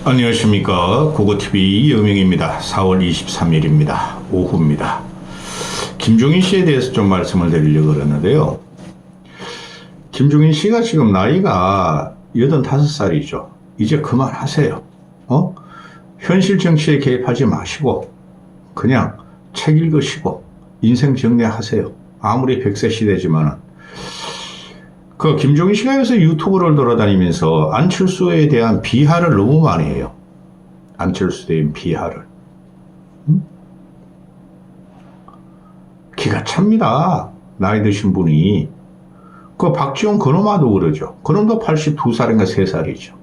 안녕하십니까. 고고TV 여명입니다. 4월 23일입니다. 오후입니다. 김종인 씨에 대해서 좀 말씀을 드리려고 그러는데요. 김종인 씨가 지금 나이가 85살이죠. 이제 그만하세요. 현실 정치에 개입하지 마시고 그냥 책 읽으시고 인생 정리하세요. 아무리 100세 시대지만은. 김종인 씨가 요새 유튜브를 돌아다니면서 안철수에 대한 비하를 너무 많이 해요. 안철수에 대한 비하를. 기가 찹니다. 나이 드신 분이. 박지원 그놈아도 그러죠. 그놈도 82살인가 3살이죠.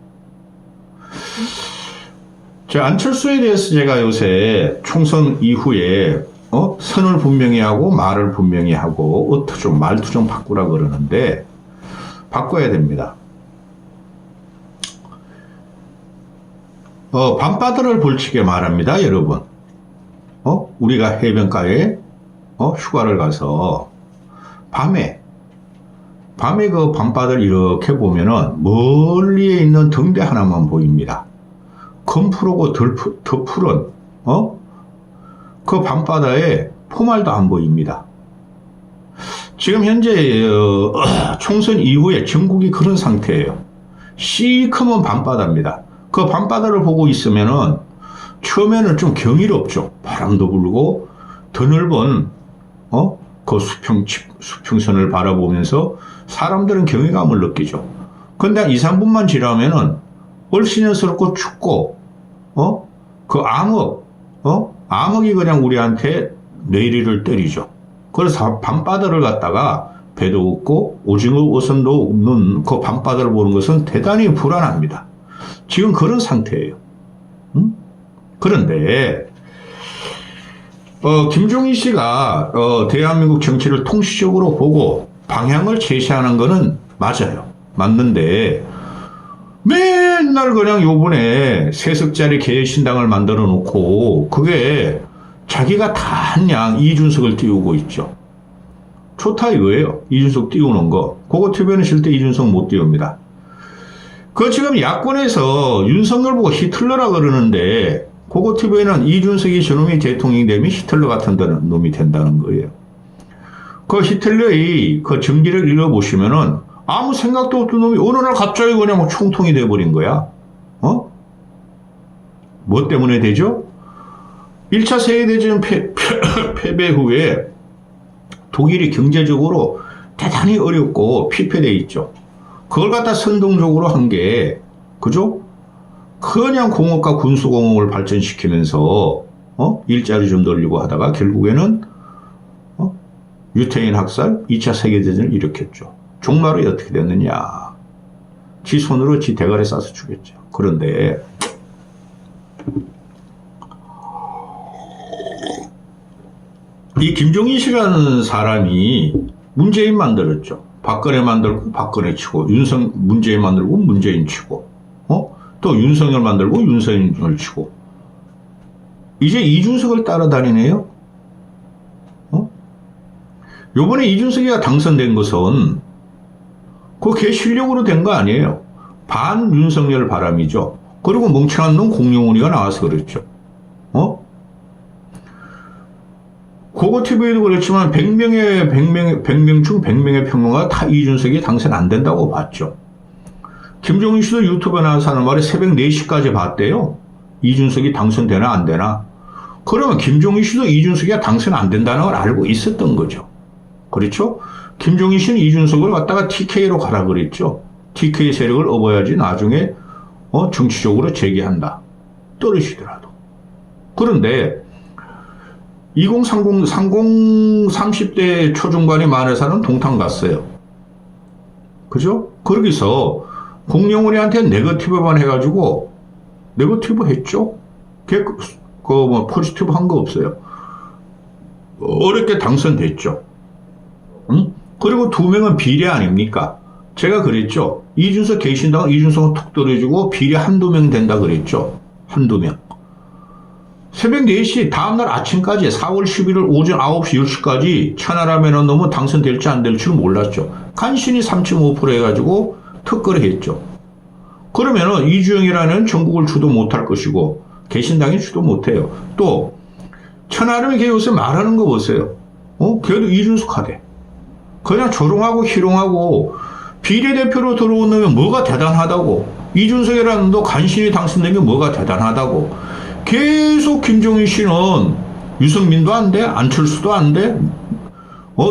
안철수에 대해서 제가 요새 총선 이후에 선을 분명히 하고 말을 분명히 하고 말투 좀 바꾸라 그러는데 바꿔야 됩니다. 밤바다를 벌치게 말합니다, 여러분. 우리가 해변가에 휴가를 가서 밤에 그 밤바다를 이렇게 보면은 멀리에 있는 등대 하나만 보입니다. 검푸르고 더 푸른 그 밤바다에 포말도 안 보입니다. 지금 현재 총선 이후에 전국이 그런 상태예요. 시커먼 밤바다입니다. 그 밤바다를 보고 있으면은 처음에는 좀 경이롭죠. 바람도 불고 더 넓은 그 수평선을 바라보면서 사람들은 경외감을 느끼죠. 근데 한 2, 3분만 지나면은 얼씬스럽고 춥고 그 암흑이 그냥 우리한테 내리를 때리죠. 그래서 밤바다를 갖다가 배도 없고 오징어 어선도 없는 그 밤바다를 보는 것은 대단히 불안합니다. 지금 그런 상태예요. 그런데 김종인 씨가 대한민국 정치를 통시적으로 보고 방향을 제시하는 거는 맞아요. 맞는데 맨날 그냥 요번에 3석짜리 개신당을 만들어 놓고 그게 자기가 다 한 양 이준석을 띄우고 있죠. 좋다 이거예요. 이준석 띄우는 거. 고고TV는 절대 이준석 못 띄웁니다. 지금 야권에서 윤석열 보고 히틀러라 그러는데 고고TV는 이준석이 저놈이 대통령이 되면 히틀러 같은 놈이 된다는 거예요. 히틀러의 전기를 읽어보시면은 아무 생각도 없던 놈이 어느 날 갑자기 그냥 총통이 돼버린 거야. 뭐 때문에 되죠? 1차 세계대전 패배 후에 독일이 경제적으로 대단히 어렵고 피폐되어 있죠. 그걸 갖다 선동적으로 한 게, 그죠? 그냥 공업과 군수공업을 발전시키면서, 일자리 좀 늘리고 하다가 결국에는, 유태인 학살, 2차 세계대전을 일으켰죠. 종말이 어떻게 됐느냐. 지 손으로 지 대가리 싸서 주겠죠. 그런데, 이 김종인 씨라는 사람이 문재인 만들었죠. 박근혜 만들고 박근혜 치고, 문재인 만들고 문재인 치고, 또 윤석열 만들고 윤석열 치고, 이제 이준석을 따라다니네요. 요번에 이준석이가 당선된 것은 걔 실력으로 된 거 아니에요. 반 윤석열 바람이죠. 그리고 멍청한 놈 공룡훈이가 나와서 그랬죠. 고고TV에도 그렇지만 100명 중 100명의 평론가가 다 이준석이 당선 안 된다고 봤죠. 김종인 씨도 유튜브에 나와서 하는 말이 새벽 4시까지 봤대요. 이준석이 당선되나 안 되나. 그러면 김종인 씨도 이준석이 당선 안 된다는 걸 알고 있었던 거죠. 그렇죠? 김종인 씨는 이준석을 갖다가 TK로 가라 그랬죠. TK 세력을 업어야지 나중에 정치적으로 재기한다. 떨어지더라도. 그런데 30대 초중반이 만회사는 동탄 갔어요. 그죠? 거기서 공룡훈이한테 네거티브만 해가지고 네거티브 했죠? 포지티브 한 거 없어요. 어렵게 당선됐죠. 그리고 2명은 비례 아닙니까? 제가 그랬죠. 이준석 계신다고 이준석은 툭 떨어지고 비례 한두 명 된다 그랬죠. 한두 명. 새벽 4시 다음날 아침까지 4월 11일 오전 9시 10시까지 천하라면은 너무 당선될지 안 될 줄 몰랐죠. 간신히 3.5% 해가지고 특거를 했죠. 그러면은 이주영이라는 전국을 주도 못할 것이고 개신당이 주도 못해요. 또 천하람이 걔 요새 말하는 거 보세요. 걔도 이준석 하대. 그냥 조롱하고 희롱하고 비례대표로 들어온 놈이 뭐가 대단하다고. 이준석이라는 놈도 간신히 당선된 게 뭐가 대단하다고. 계속 김종인 씨는 유승민도 안 돼, 안철수도 안 돼.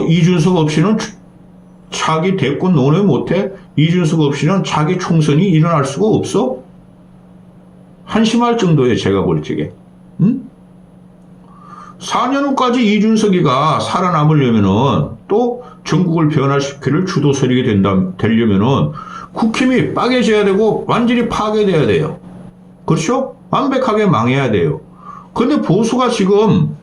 이준석 없이는 차기 대권 논의 못해. 이준석 없이는 차기 총선이 일어날 수가 없어. 한심할 정도에 제가 볼 적에. 4년 후까지 이준석이가 살아남으려면은 또 전국을 변화시킬 주도 세력이 되려면은 국힘이 빠개져야 되고 완전히 파괴돼야 돼요. 그렇죠? 완벽하게 망해야 돼요. 근데 보수가 지금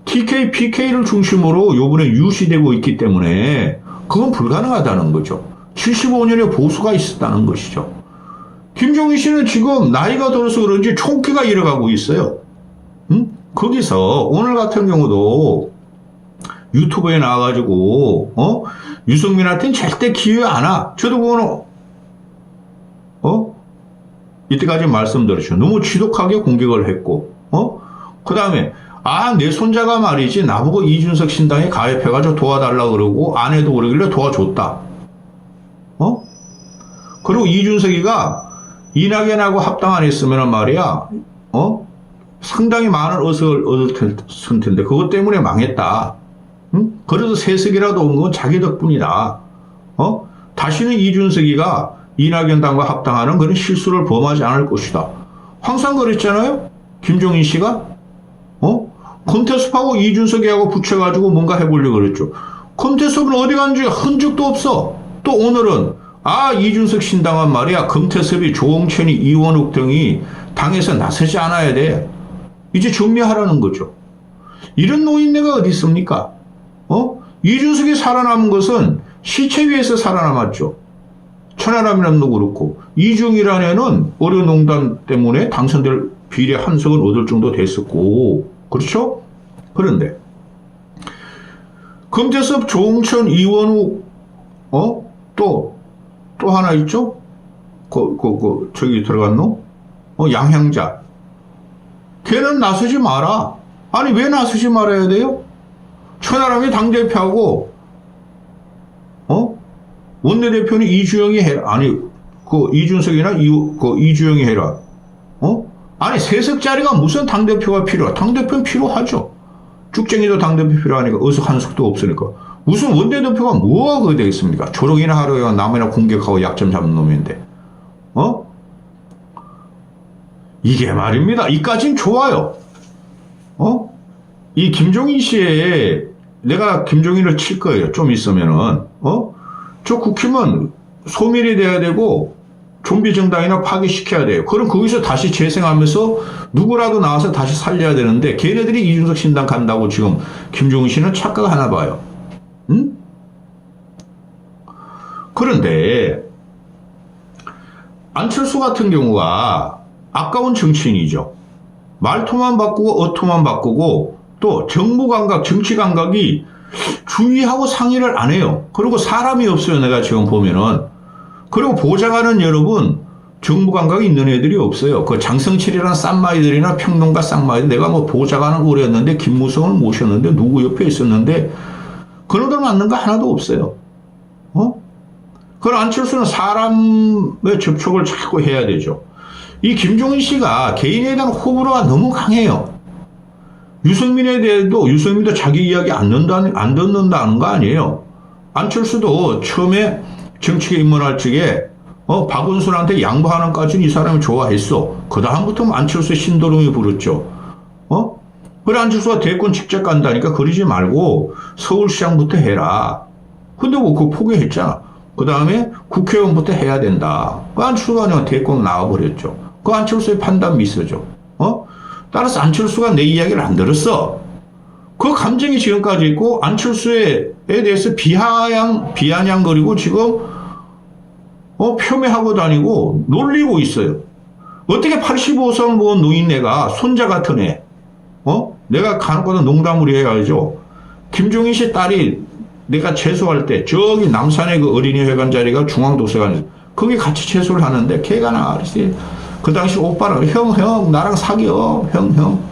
TK, PK를 중심으로 요번에 유시되고 있기 때문에 그건 불가능하다는 거죠. 75년에 보수가 있었다는 것이죠. 김종인 씨는 지금 나이가 들어서 그런지 총기가 잃어가고 있어요. 거기서 오늘 같은 경우도 유튜브에 나와가지고 유승민한테는 절대 기회 안 와. 저도 그거는 이때까지 말씀드렸죠. 너무 지독하게 공격을 했고 그 다음에 내 손자가 말이지 나보고 이준석 신당에 가입해가지고 도와달라 그러고 아내도 그러길래 도와줬다. 그리고 이준석이가 이낙연하고 합당 안 했으면 말이야 상당히 많은 의석을 얻을 텐데 그것 때문에 망했다. 그래서 세석이라도 온 건 자기 덕분이다. 다시는 이준석이가 이낙연당과 합당하는 그런 실수를 범하지 않을 것이다. 항상 그랬잖아요. 김종인 씨가 금태섭하고 이준석이하고 붙여가지고 뭔가 해보려고 그랬죠. 금태섭은 어디 간지 흔적도 없어. 또 오늘은 이준석 신당은 말이야 금태섭이 조홍천이 이원욱 등이 당에서 나서지 않아야 돼. 이제 정리하라는 거죠. 이런 노인네가 어디 있습니까? 이준석이 살아남은 것은 시체 위에서 살아남았죠. 천하람이라는 놈도 그렇고 이중이라는 애는 어려농단 때문에 당선될 비례 한 석을 얻을 정도 됐었고 그렇죠? 그런데 금태섭, 조홍천, 이원욱 또 하나 있죠? 저기 들어간 놈? 양향자. 걔는 나서지 마라. 아니 왜 나서지 말아야 돼요? 천하람이 당대표하고 원내대표는 이주영이 해라. 아니 이준석이나 이주영이 해라. 아니 세석자리가 무슨 당대표가 필요해? 당대표는 필요하죠. 쭉쟁이도 당대표 필요하니까 의석 한 석도 없으니까 무슨 원내대표가 뭐가 그거 되겠습니까? 조롱이나 하루에 남이나 공격하고 약점 잡는 놈인데 이게 말입니다. 이까진 좋아요. 이 김종인 씨의 내가 김종인을 칠 거예요. 좀 있으면은 저 국힘은 소멸이 돼야 되고 좀비 정당이나 파괴시켜야 돼요. 그럼 거기서 다시 재생하면서 누구라도 나와서 다시 살려야 되는데 걔네들이 이준석 신당 간다고 지금 김종인 씨는 착각하나 봐요. 그런데 안철수 같은 경우가 아까운 정치인이죠. 말투만 바꾸고 어투만 바꾸고 또 정무 감각, 정치 감각이 주의하고 상의를 안 해요. 그리고 사람이 없어요. 내가 지금 보면은. 그리고 보좌관은 여러분 정무 감각이 있는 애들이 없어요. 그 장성칠이라는 쌈마이들이나 평론가 쌈마이들 내가 뭐 보좌관은 오래 했는데 김무성을 모셨는데 누구 옆에 있었는데 그놈들 맞는 거 하나도 없어요. 그럼 안철수는 사람의 접촉을 자꾸 해야 되죠. 이 김종인 씨가 개인에 대한 호불호가 너무 강해요. 유승민에 대해도 유승민도 자기 이야기 안 듣는다는 거 아니에요. 안철수도 처음에 정치에 입문할 적에 박원순한테 양보하는까지는 이 사람이 좋아했어. 그 다음부터는 안철수의 신도lum이 불었죠. 그래 안철수가 대권 직접 간다니까 그러지 말고 서울시장부터 해라. 근데 뭐 그거 포기했잖아. 그 다음에 국회의원부터 해야 된다. 그 안철수가 그냥 대권 나와버렸죠. 그 안철수의 판단 미스죠. 따라서 안철수가 내 이야기를 안 들었어. 그 감정이 지금까지 있고 안철수에 대해서 비아냥거리고 지금 폄훼하고 다니고 놀리고 있어요. 어떻게 85살 모은 노인네가 손자 같은 애 내가 간혹가다 농담을 해야죠. 김종인 씨 딸이 내가 재수할 때 저기 남산의 그 어린이회관 자리가 중앙도서관에서 거기 같이 채소를 하는데 걔가 나르지. 그 당시 오빠는 형 나랑 사귀어 형.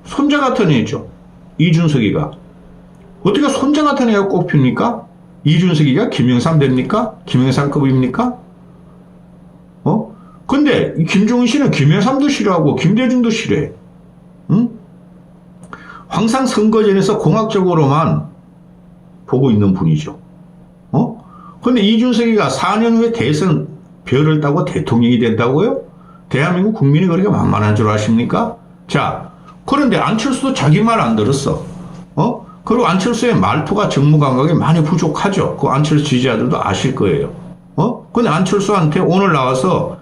손자 같은 애죠. 이준석이가. 어떻게 손자 같은 애가 꼽힙니까? 이준석이가 김영삼 됩니까? 김영삼급입니까? 근데 김종인 씨는 김영삼도 싫어하고 김대중도 싫어해. 응? 항상 선거전에서 공학적으로만 보고 있는 분이죠. 근데 이준석이가 4년 후에 대선 별을 따고 대통령이 된다고요? 대한민국 국민이 그렇게 만만한 줄 아십니까? 자, 그런데 안철수도 자기 말 안 들었어. 그리고 안철수의 말투가 정무감각이 많이 부족하죠. 그 안철수 지지자들도 아실 거예요. 근데 안철수한테 오늘 나와서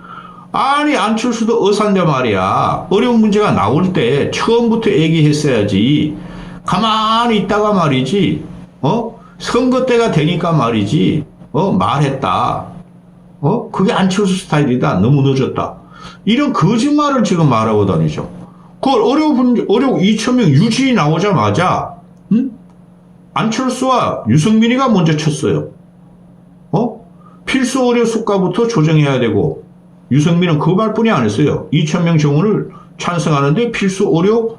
아니 안철수도 의사인데 말이야. 어려운 문제가 나올 때 처음부터 얘기했어야지. 가만히 있다가 말이지. 선거 때가 되니까 말이지. 말했다. 그게 안철수 스타일이다. 너무 늦었다. 이런 거짓말을 지금 말하고 다니죠. 그 어려운 2,000명 유지 나오자마자 안철수와 유승민이가 먼저 쳤어요. 필수 의료 수가부터 조정해야 되고 유승민은 그 말뿐이 안 했어요. 2,000명 정원을 찬성하는데 필수 의료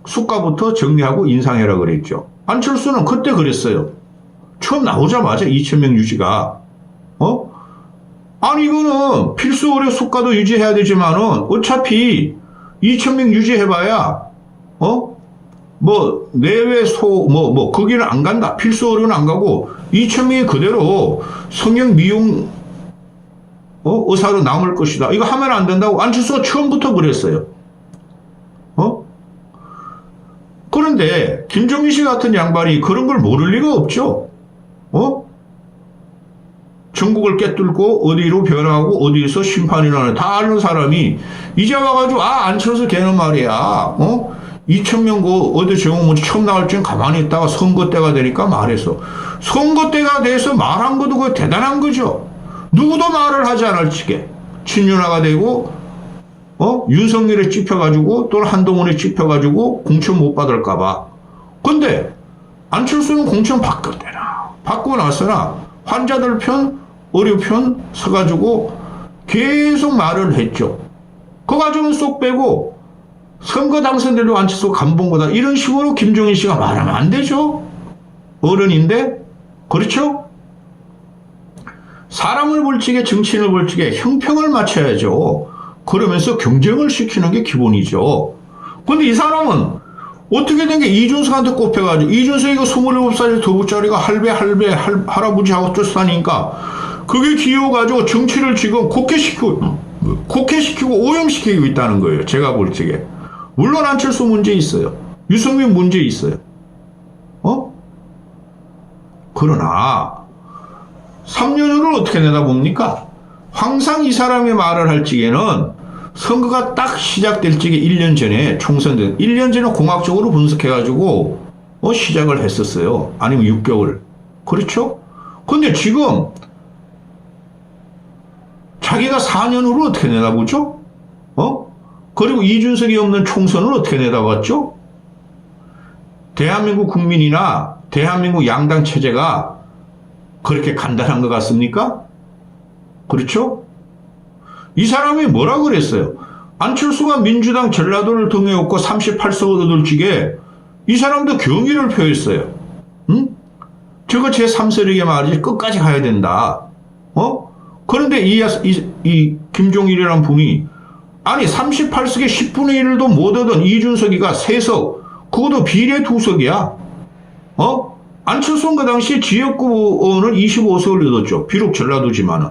수가부터 정리하고 인상해라 그랬죠. 안철수는 그때 그랬어요. 처음 나오자마자 2,000명 유지가 아니 이거는 필수 의료 수가도 유지해야 되지만은 어차피 2,000명 유지해봐야 뭐 내외 거기는 안 간다. 필수 의료는 안 가고 2,000명이 그대로 성형 미용 의사로 남을 것이다. 이거 하면 안 된다고 안철수가 처음부터 그랬어요. 그런데 김종인 씨 같은 양반이 그런 걸 모를 리가 없죠. 전국을 꿰뚫고 어디로 변하고 어디에서 심판이 나는 다 아는 사람이 이제 와가지고 안철수 걔는 말이야 2,000명 그 어디 정원 처음 나올 땐 가만히 있다가 선거 때가 되니까 말했어. 선거 때가 돼서 말한 것도 그 대단한 거죠. 누구도 말을 하지 않을 지게 친윤화가 되고 윤석열에 찝혀가지고 또는 한동훈에 찝혀가지고 공천 못 받을까봐. 근데 안철수는 공천 바꿨대나 받고 나서나 환자들 편 의료 편 서가지고 계속 말을 했죠. 그 과정은 쏙 빼고 선거 당선돼도 안철수 간본 거다 이런 식으로 김종인 씨가 말하면 안 되죠. 어른인데 그렇죠? 사람을 볼 적에 정치인을 볼 적에 형평을 맞춰야죠. 그러면서 경쟁을 시키는 게 기본이죠. 근데 이 사람은 어떻게 된 게 이준석한테 꼽혀가지고 이준석이 이거 27살의 도부자리가 할아버지하고 쫓아다니까 그게 기어가지고 정치를 지금 곡해시키고 오염시키고 있다는 거예요. 제가 볼 적에. 물론 안철수 문제 있어요. 유승민 문제 있어요. 그러나 3년 후를 어떻게 내다봅니까? 항상 이 사람이 말을 할 적에는 선거가 딱 시작될 적에 1년 전에 총선된 1년 전에 공학적으로 분석해가지고 시작을 했었어요. 아니면 6개월. 그렇죠? 근데 지금 자기가 4년 후를 어떻게 내다보죠? 그리고 이준석이 없는 총선을 어떻게 내다봤죠? 대한민국 국민이나 대한민국 양당 체제가 그렇게 간단한 것 같습니까? 그렇죠? 이 사람이 뭐라 그랬어요? 안철수가 민주당 전라도를 등에업고 38석 얻을 적에 이 사람도 경의를 표했어요. 응? 저거 제 3세력에 말이지 끝까지 가야 된다. 그런데 이 김종일이라는 분이 아니 38석에 10분의 1도 못 얻은 이준석이가 3석 그것도 비례 2석이야. 안철수는 그 당시 지역구 의원은 25석을 얻었죠. 비록 전라도지만은.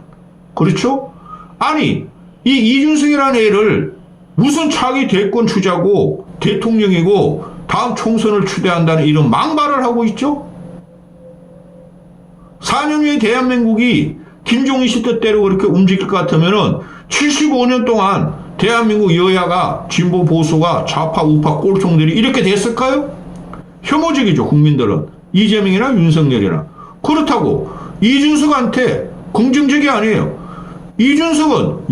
그렇죠? 아니 이 이준석이라는 애를 무슨 차기 대권 주자고 대통령이고 다음 총선을 추대한다는 이런 망발을 하고 있죠? 4년 후에 대한민국이 김종인 씨 뜻대로 그렇게 움직일 것 같으면은 75년 동안 대한민국 여야가 진보 보수가 좌파 우파 꼴통들이 이렇게 됐을까요? 혐오적이죠. 국민들은. 이재명이나 윤석열이나. 그렇다고 이준석한테 긍정적이 아니에요. 이준석은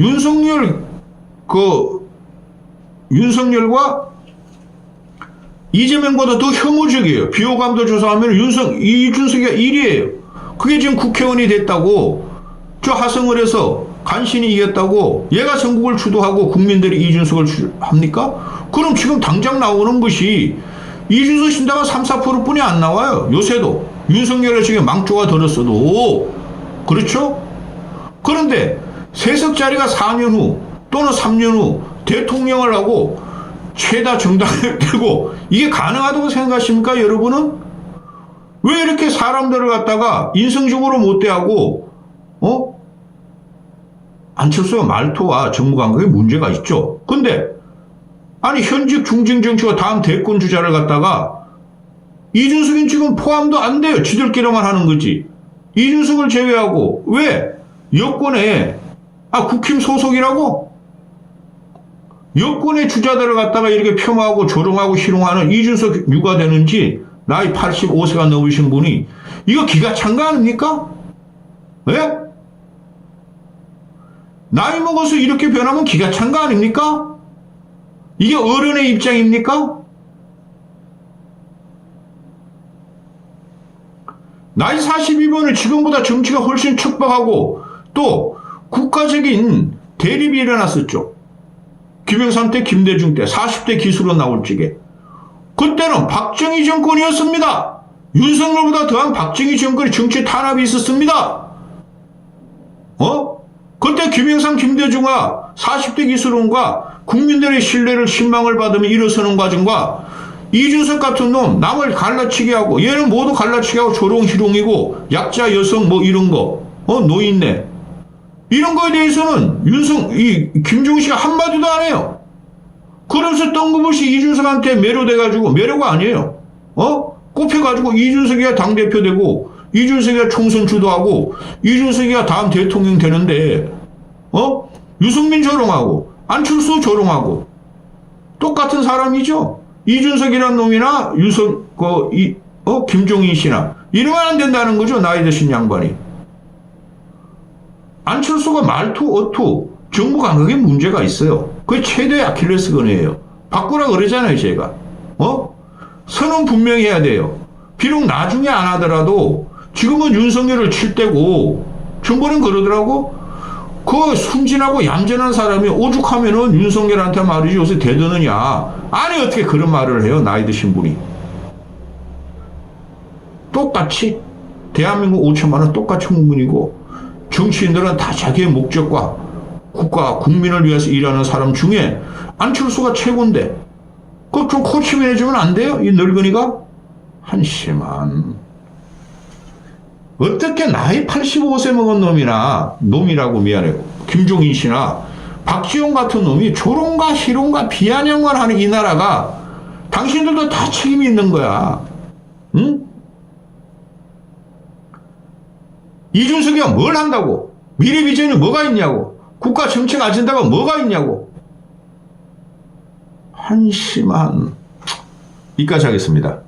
윤석열과 이재명보다 더 혐오적이에요. 비호감도 조사하면 이준석이가 1위예요. 그게 지금 국회의원이 됐다고, 저 하성을 해서 간신히 이겼다고, 얘가 전국을 주도하고 국민들이 이준석을 합니까? 그럼 지금 당장 나오는 것이 이준석 신당은 3, 4%뿐이 안 나와요. 요새도. 윤석열의 지금 망조가 들었어도. 그렇죠? 그런데 세석자리가 4년 후 또는 3년 후 대통령을 하고 최다 정당을 들고 이게 가능하다고 생각하십니까, 여러분은? 왜 이렇게 사람들을 갖다가 인성적으로 못대하고, 안철수와 말투와 정무 감각에 문제가 있죠. 근데, 아니, 현직 중진 정치가 다음 대권 주자를 갖다가 이준석은 지금 포함도 안 돼요. 지들끼리만 하는 거지. 이준석을 제외하고, 왜? 여권에, 국힘 소속이라고? 여권의 주자들을 갖다가 이렇게 폄하하고 조롱하고 희롱하는 이준석 유가 되는지, 나이 85세가 넘으신 분이, 이거 기가 찬 거 아닙니까? 왜? 나이 먹어서 이렇게 변하면 기가 찬 거 아닙니까? 이게 어른의 입장입니까? 나이 42번은 지금보다 정치가 훨씬 척박하고 또 국가적인 대립이 일어났었죠. 김영삼 때, 김대중 때 40대 기수로 나올 적에. 그때는 박정희 정권이었습니다. 윤석열보다 더한 박정희 정권의 정치 탄압이 있었습니다. 그때 김영삼, 김대중과 40대 기수론과 국민들의 신뢰를 신망을 받으며 일어서는 과정과 이준석 같은 놈 남을 갈라치게 하고 얘는 모두 갈라치게 하고 조롱희롱이고 약자 여성 뭐 이런 거 노인네 이런 거에 대해서는 김종인 씨가 한마디도 안 해요. 그러면서 뜬금없이 이준석한테 매료돼가지고 매료가 아니에요. 꼽혀가지고 이준석이가 당대표 되고 이준석이가 총선 주도하고 이준석이가 다음 대통령 되는데 유승민 조롱하고 안철수 조롱하고 똑같은 사람이죠. 이준석이라는 놈이나 김종인 씨나 이러면 안 된다는 거죠. 나이 드신 양반이. 안철수가 말투, 어투, 정부 감각에 문제가 있어요. 그게 최대의 아킬레스건이에요. 바꾸라 그러잖아요, 제가. 선언 분명히 해야 돼요. 비록 나중에 안 하더라도 지금은 윤석열을 칠 때고 정부는 그러더라고. 그 순진하고 얌전한 사람이 오죽하면은 윤석열한테 말이지 요새 대드느냐. 아니 어떻게 그런 말을 해요, 나이 드신 분이. 똑같이 대한민국 5천만 원 똑같이 국민이고 정치인들은 다 자기의 목적과 국가 국민을 위해서 일하는 사람 중에 안철수가 최고인데 그거 좀 코치해주면 안 돼요? 이 늙은이가? 한심한. 어떻게 나이 85세 먹은 놈이라고 미안해요. 김종인 씨나 박지원 같은 놈이 조롱과 희롱과 비아냥만 하는 이 나라가 당신들도 다 책임이 있는 거야. 응? 이준석이가 뭘 한다고? 미래 비전이 뭐가 있냐고? 국가 정책 아젠다가 뭐가 있냐고? 한심한. 이까지 하겠습니다.